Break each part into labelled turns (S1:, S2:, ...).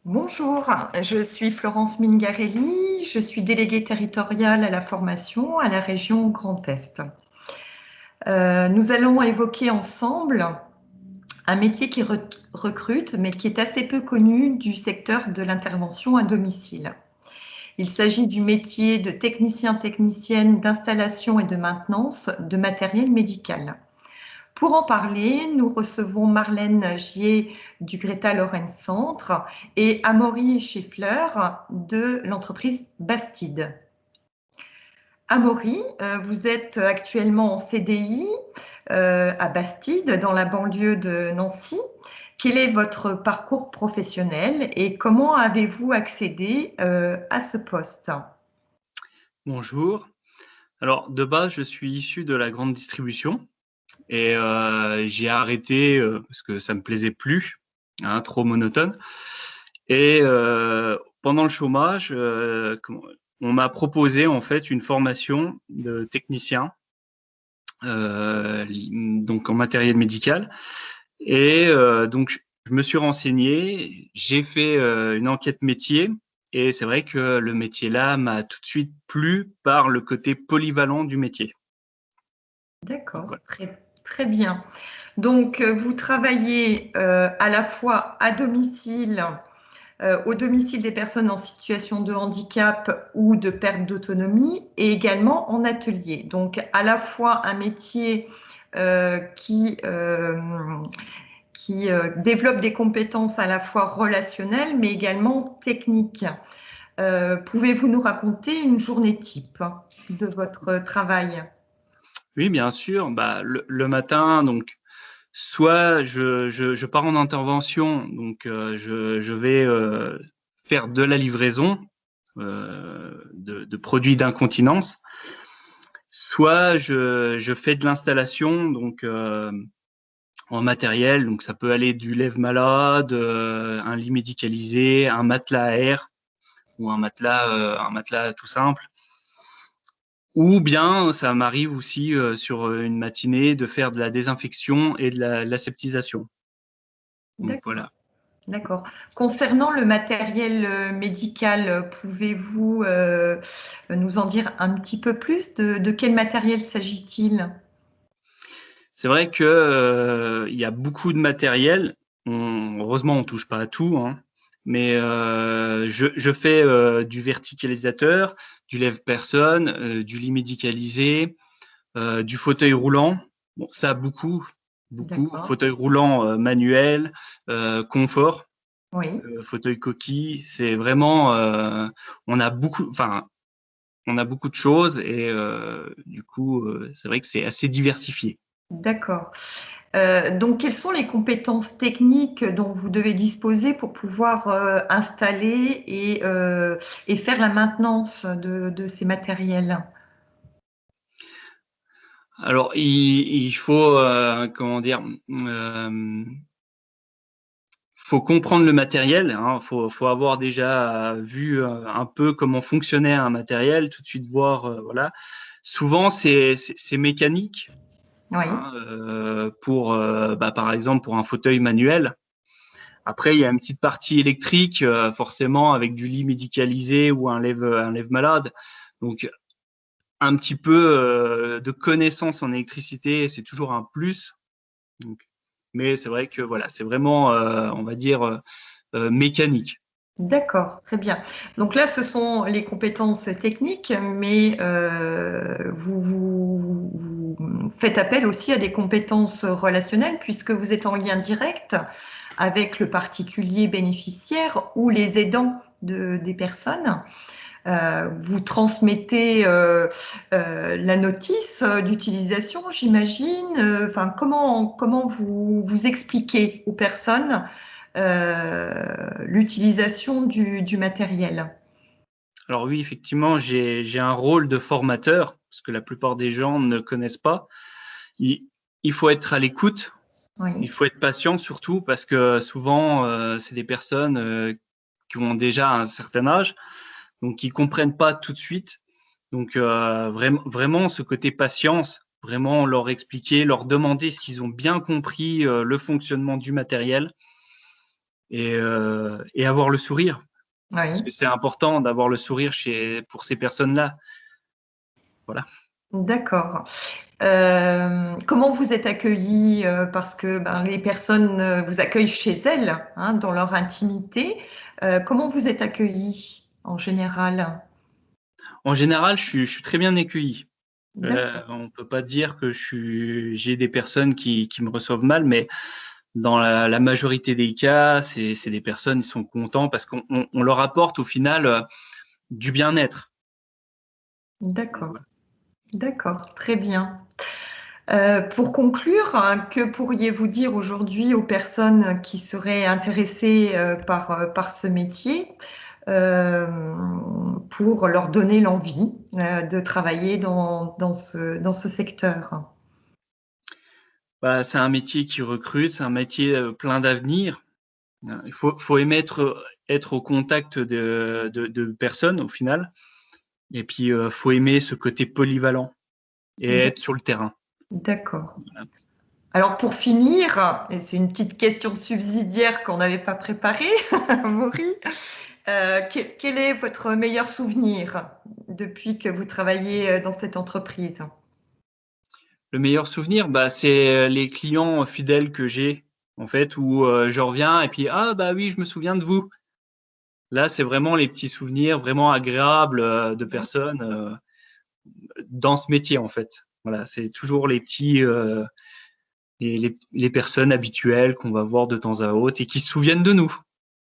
S1: Bonjour, je suis Florence Mingarelli, je suis déléguée territoriale à la formation à la région Grand Est. Nous allons évoquer ensemble un métier qui recrute, mais qui est assez peu connu du secteur de l'intervention à domicile. Il s'agit du métier de technicien-technicienne d'installation et de maintenance de matériel médical. Pour en parler, nous recevons Marlène Gier du Greta Lawrence Centre et Amaury Scheffler de l'entreprise Bastide. Amaury, vous êtes actuellement en CDI à Bastide, dans la banlieue de Nancy. Quel est votre parcours professionnel et comment avez-vous accédé à ce poste?
S2: Bonjour. Alors, de base, je suis issu de la grande distribution et j'ai arrêté parce que ça me plaisait plus, hein, trop monotone. Et pendant le chômage, on m'a proposé en fait une formation de technicien, donc en matériel médical. Et donc, je me suis renseigné, j'ai fait une enquête métier. Et c'est vrai que le métier-là m'a tout de suite plu par le côté polyvalent du métier. Donc,
S1: D'accord,
S2: voilà.
S1: très bien. Donc, vous travaillez à la fois à domicile, au domicile des personnes en situation de handicap ou de perte d'autonomie et également en atelier. Donc, à la fois un métier euh, qui, euh, qui développe des compétences à la fois relationnelles mais également techniques. Pouvez-vous nous raconter une journée type de votre travail?
S2: Oui, bien sûr. Bah, le matin, donc, soit je pars en intervention, donc je vais faire de la livraison de produits d'incontinence, soit je fais de l'installation, donc en matériel, donc ça peut aller du lève-malade, un lit médicalisé, un matelas à air ou un matelas tout simple. Ou bien ça m'arrive aussi sur une matinée de faire de la désinfection et de l'aseptisation. Donc
S1: D'accord.
S2: voilà.
S1: D'accord. Concernant le matériel médical, pouvez-vous nous en dire un petit peu plus? De quel matériel s'agit-il?
S2: C'est vrai que il y a beaucoup de matériel. Heureusement, on touche pas à tout, hein. Mais je fais du verticalisateur, du lève-personne, du lit médicalisé, du fauteuil roulant. Bon, ça beaucoup, beaucoup.
S1: D'accord.
S2: Fauteuil roulant manuel, confort,
S1: Oui.
S2: fauteuil coquille. C'est vraiment, on a beaucoup, enfin, on a beaucoup de choses et du coup, c'est vrai que c'est assez diversifié.
S1: D'accord. Donc, quelles sont les compétences techniques dont vous devez disposer pour pouvoir installer et faire la maintenance de ces matériels?
S2: Alors, il faut, comment dire, faut comprendre le matériel, hein. Faut avoir déjà vu un peu comment fonctionnait un matériel, tout de suite voir, voilà. Souvent, c'est mécanique,
S1: Oui.
S2: hein, pour, bah, par exemple, pour un fauteuil manuel. Après, il y a une petite partie électrique, forcément, avec du lit médicalisé ou un lève-malade. Donc, un petit peu de connaissance en électricité, c'est toujours un plus. Donc, mais c'est vrai que voilà, c'est vraiment, on va dire, mécanique.
S1: D'accord, très bien. Donc là, ce sont les compétences techniques, mais vous faites appel aussi à des compétences relationnelles puisque vous êtes en lien direct avec le particulier bénéficiaire ou les aidants des personnes. Vous transmettez la notice d'utilisation, j'imagine. Enfin, comment vous expliquez aux personnes l'utilisation du matériel?
S2: Alors oui, effectivement, j'ai un rôle de formateur, parce que la plupart des gens ne connaissent pas. Il, il faut être à l'écoute, il
S1: Oui,
S2: faut être patient surtout, parce que souvent, c'est des personnes qui ont déjà un certain âge, donc qui comprennent pas tout de suite. Donc vraiment, ce côté patience, vraiment leur expliquer, leur demander s'ils ont bien compris le fonctionnement du matériel. et avoir le sourire.
S1: Oui.
S2: Parce que c'est important d'avoir le sourire pour ces personnes-là. Voilà.
S1: D'accord. Comment vous êtes accueillis parce que les personnes vous accueillent chez elles, hein, dans leur intimité. Comment vous êtes accueillis en général?
S2: En général, je suis très bien accueilli.
S1: D'accord.
S2: On peut pas dire que j'ai des personnes qui me reçoivent mal, mais dans la majorité des cas, c'est des personnes qui sont contents parce qu'on leur apporte au final du bien-être.
S1: D'accord.
S2: Voilà.
S1: D'accord. Très bien. Pour conclure, hein, que pourriez-vous dire aujourd'hui aux personnes qui seraient intéressées par ce métier euh, pour leur donner l'envie de travailler dans ce secteur?
S2: Bah, c'est un métier qui recrute, c'est un métier plein d'avenir. Il faut aimer être au contact de personnes au final. Et puis, faut aimer ce côté polyvalent et être sur le terrain.
S1: D'accord.
S2: Voilà.
S1: Alors pour finir, et c'est une petite question subsidiaire qu'on n'avait pas préparée, Maury, quel est votre meilleur souvenir depuis que vous travaillez dans cette entreprise?
S2: Le meilleur souvenir, bah, c'est les clients fidèles que j'ai, en fait, où je reviens et puis ah bah oui, je me souviens de vous. Là, c'est vraiment les petits souvenirs vraiment agréables de personnes dans ce métier, en fait. Voilà, c'est toujours les petits, les personnes habituelles qu'on va voir de temps à autre et qui se souviennent de nous.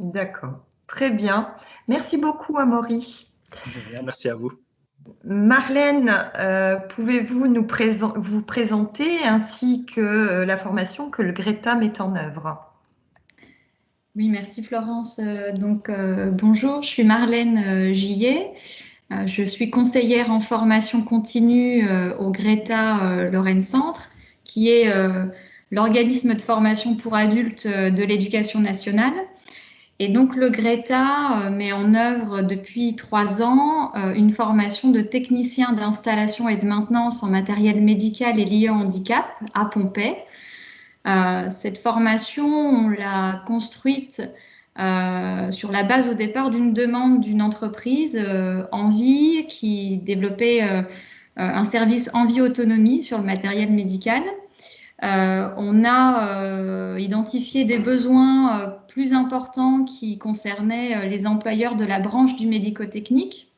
S1: D'accord, très bien. Merci beaucoup, Amaury.
S2: Merci à vous.
S1: Marlène, pouvez-vous vous présenter ainsi que la formation que le Greta met en œuvre?
S3: Oui, merci Florence. Bonjour, je suis Marlène Gillet. Je suis conseillère en formation continue au Greta Lorraine Centre, qui est l'organisme de formation pour adultes de l'éducation nationale. Et donc le Greta met en œuvre depuis 3 ans une formation de technicien d'installation et de maintenance en matériel médical et lié au handicap à Pompey. Cette formation, on l'a construite sur la base au départ d'une demande d'une entreprise Envie qui développait un service Envie Autonomie sur le matériel médical. On a identifié des besoins plus importants qui concernaient les employeurs de la branche du médico-technique,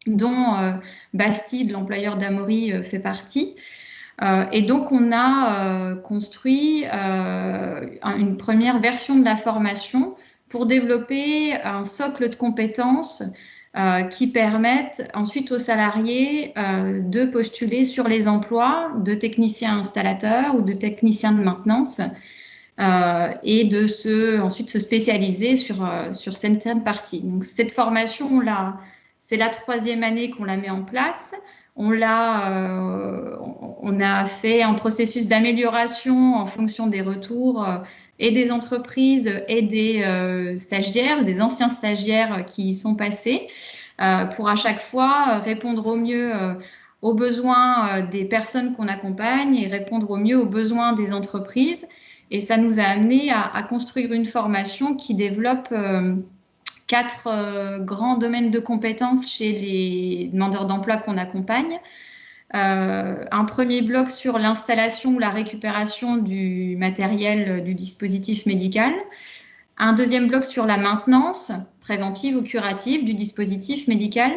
S3: dont Bastide, l'employeur d'Amaury, fait partie. Et donc, on a construit une première version de la formation pour développer un socle de compétences qui permettent ensuite aux salariés de postuler sur les emplois de techniciens installateurs ou de techniciens de maintenance et ensuite se spécialiser sur certaines parties. Donc, cette formation, c'est la 3e année qu'on la met en place. On a fait un processus d'amélioration en fonction des retours et des entreprises et des stagiaires, des anciens stagiaires qui y sont passés, pour à chaque fois répondre au mieux aux besoins des personnes qu'on accompagne et répondre au mieux aux besoins des entreprises. Et ça nous a amené à construire une formation qui développe 4 grands domaines de compétences chez les demandeurs d'emploi qu'on accompagne. Un premier bloc sur l'installation ou la récupération du matériel du dispositif médical. Un deuxième bloc sur la maintenance préventive ou curative du dispositif médical.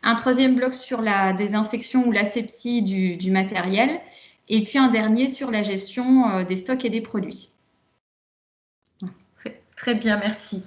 S3: Un troisième bloc sur la désinfection ou l'asepsie du matériel. Et puis un dernier sur la gestion des stocks et des produits.
S1: Très bien, merci.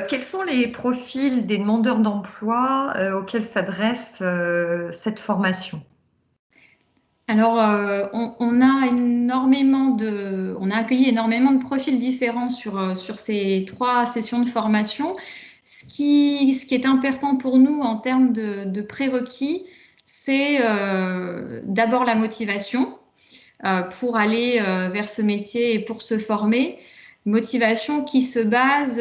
S1: Quels sont les profils des demandeurs d'emploi auxquels s'adresse cette formation?
S3: Alors, on a accueilli énormément de profils différents sur ces 3 sessions de formation. Ce qui est important pour nous en termes de prérequis, c'est d'abord la motivation pour aller vers ce métier et pour se former. Motivation qui se base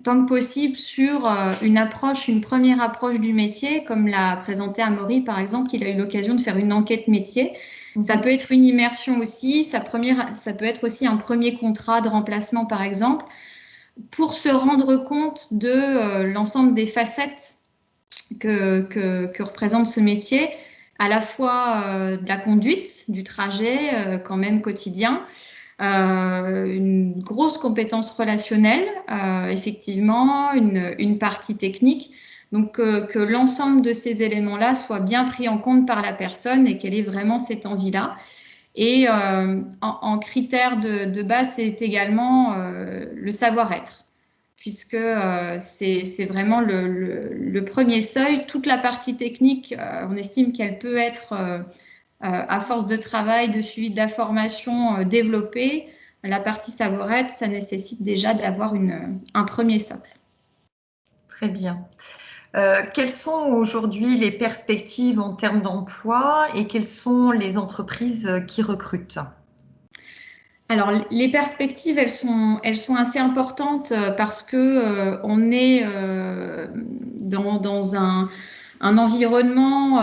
S3: tant que possible sur une première approche du métier, comme l'a présenté Amaury par exemple, il a eu l'occasion de faire une enquête métier. Ça peut être une immersion aussi, ça peut être aussi un premier contrat de remplacement par exemple, pour se rendre compte de l'ensemble des facettes que représente ce métier, à la fois de la conduite, du trajet quand même quotidien, une grosse compétence relationnelle, effectivement, une partie technique. Donc que l'ensemble de ces éléments-là soit bien pris en compte par la personne et qu'elle ait vraiment cette envie-là. Et en critère de base, c'est également le savoir-être, puisque c'est vraiment le premier seuil. Toute la partie technique, on estime qu'elle peut être, à force de travail, de suivi de la formation, développée. La partie savoir-être, ça nécessite déjà d'avoir un premier socle.
S1: Très bien. Quelles sont aujourd'hui les perspectives en termes d'emploi et quelles sont les entreprises qui recrutent?
S3: Alors, les perspectives, elles sont assez importantes parce que on est dans un environnement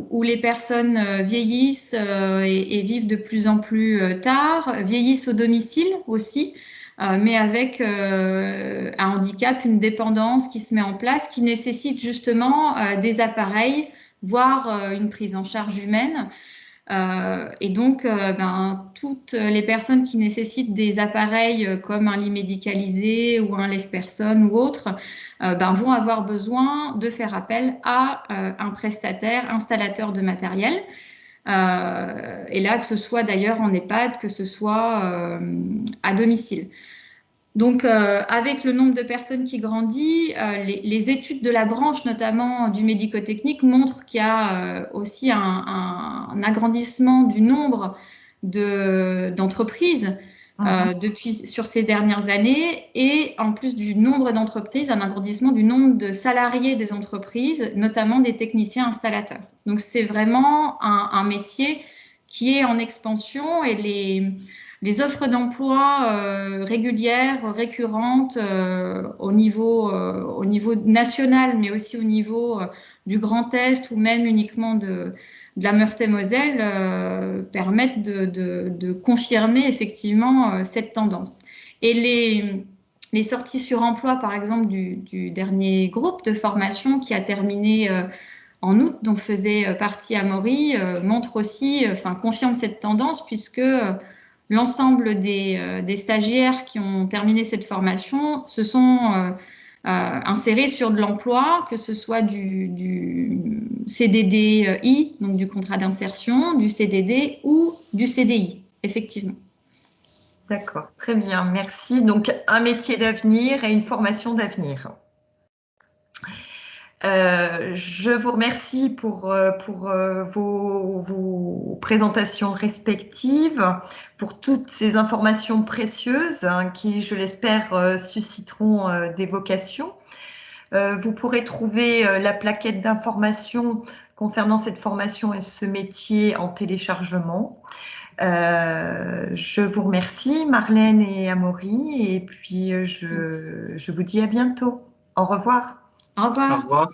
S3: où les personnes vieillissent et vivent de plus en plus tard, vieillissent au domicile aussi, mais avec un handicap, une dépendance qui se met en place, qui nécessite justement des appareils, voire une prise en charge humaine. Et donc, toutes les personnes qui nécessitent des appareils comme un lit médicalisé ou un lève-personne ou autre, vont avoir besoin de faire appel à un prestataire installateur de matériel. Et là, que ce soit d'ailleurs en EHPAD, que ce soit à domicile. Donc, avec le nombre de personnes qui grandit, les études de la branche, notamment du médico-technique, montrent qu'il y a aussi un agrandissement du nombre d'entreprises sur ces dernières années, et en plus du nombre d'entreprises, un agrandissement du nombre de salariés des entreprises, notamment des techniciens installateurs. Donc, c'est vraiment un métier qui est en expansion, et les offres d'emploi régulières, récurrentes au niveau national, mais aussi au niveau du Grand Est ou même uniquement de la Meurthe-et-Moselle permettent de confirmer effectivement cette tendance. Et les sorties sur emploi, par exemple, du dernier groupe de formation qui a terminé en août, dont faisait partie Amaury, montre aussi, confirme cette tendance, puisque l'ensemble des stagiaires qui ont terminé cette formation se sont insérés sur de l'emploi, que ce soit du CDDI, donc du contrat d'insertion, du CDD ou du CDI, effectivement.
S1: D'accord, très bien, merci. Donc, un métier d'avenir et une formation d'avenir. Je vous remercie pour vos présentations respectives, pour toutes ces informations précieuses qui, je l'espère, susciteront des vocations. Vous pourrez trouver la plaquette d'information concernant cette formation et ce métier en téléchargement. Je vous remercie, Marlène et Amaury, et puis je vous dis à bientôt. Au revoir.
S3: Au revoir.
S2: Au revoir.